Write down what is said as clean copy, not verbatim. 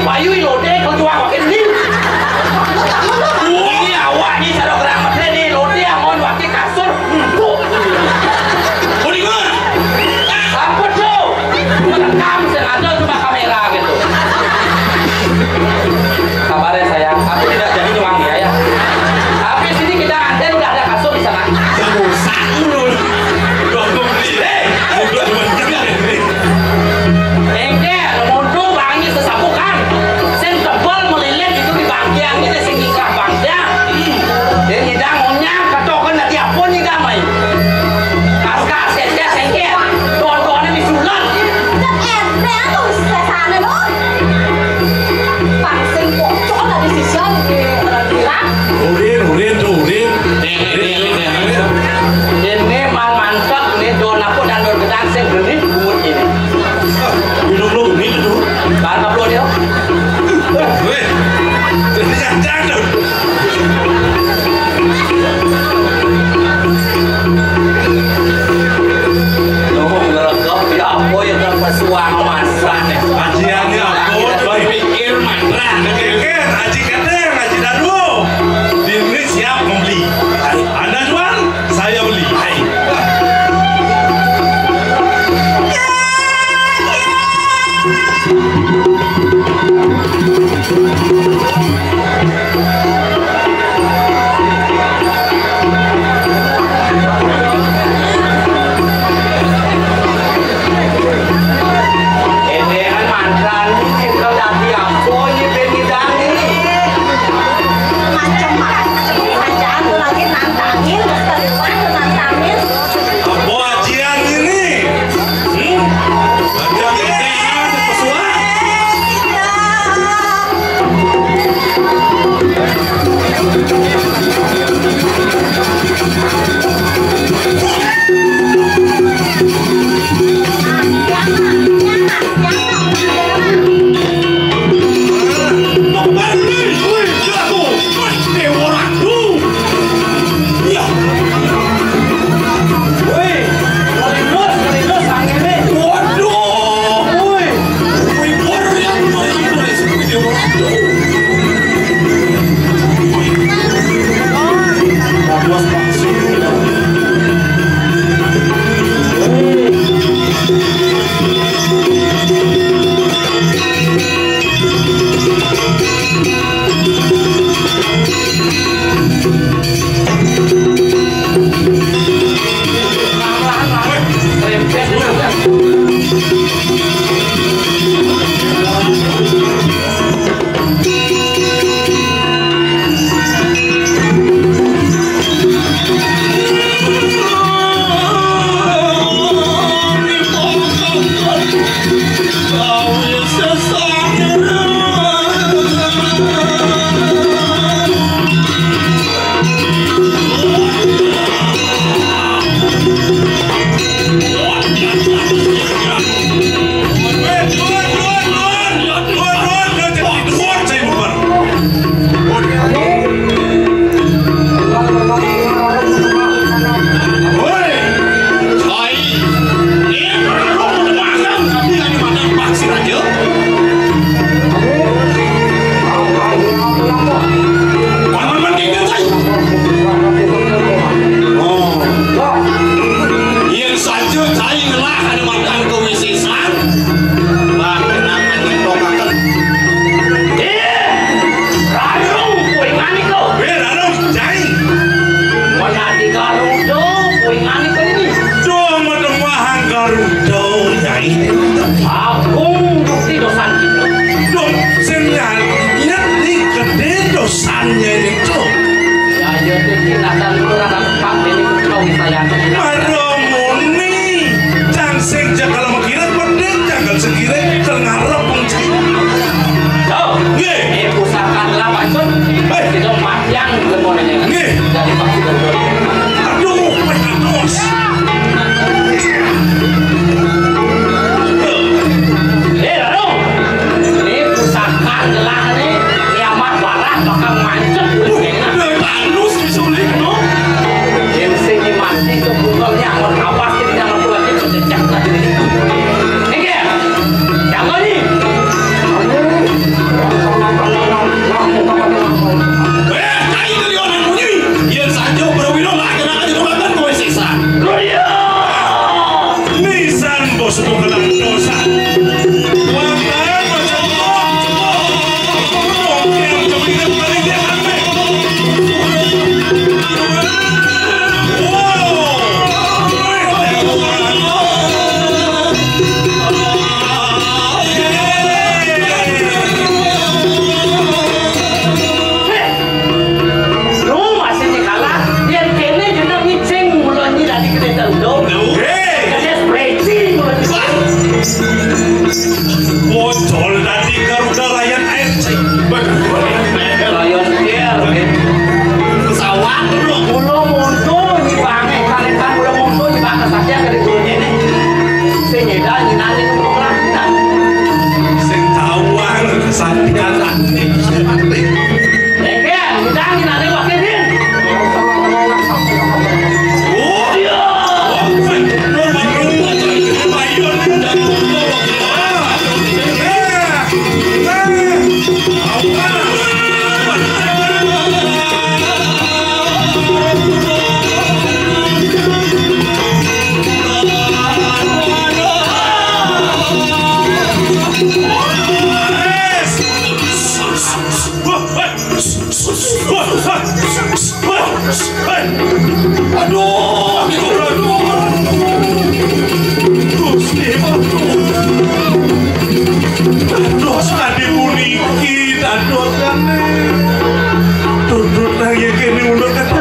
Bayu lode kau jual pakai ini. Ini awak ni cara gerak macam ni lode amon pakai kasur. Kuningan. Apa tu? Merekam sengaja cuma kamera gitu. Kabarnya sayang, aku tidak jadi nyuang dia ya. Tapi sini kita anten udah ada kasur di sana. Rusak dulu. Dongkong beli. Udah cuma jalan ini. Engke, mundur bangi sesapukan. Sen tebal melilit itu di bangkiang kita sing ikah bangda. Dia ngidang onyak katokan nanti apa nih gamai. Kaskas sengke sengke. Don-donnya disulat. Em tuh sana loh. Pangsing pocok lah di sisi orang bilang. Urin. Ini mantap nih don apa dan don gedang sing genit buat ini. Minum lu ini tu. Karena belum dia. Weh. Jangan. Ngomong ngerekam dia apa yang terpesuang masa nih. Ajiannya apa? Berpikir mantra. Pikir, aji kadang, aji dadu. Ini siap membeli. Anda jual, saya beli. Hai. Ini kan mantra nih. Kalau tadi apa ini penidang ini. Macam-macam lagi nantangin, keluar nantangin. Apa ajian ini? Ajian ini pesuan. Dosannya itu. Ya, jadi kita dan kurang tempat ini kau saya. Maromoni, cangseng jakal mengira pedek jakal sekira tengarap pengcai. Jauh. Ini pusaka lawan pun. Kita matyang lemonnya. Dari pasti betul. Aduh, pedos. Lalu ini pusaka gelah nih kiamat barah bakal mancet. Halus disulik no. Yang segi mati kebutuhannya amat apa sih jangan buat itu jejak tadi itu. Ini jangan nih. Satiana. Engke, udang nanti wakitin. Oh, Iya. Aduh, aduh, tadi puniki, aduh, tunduk lagi kini udah kata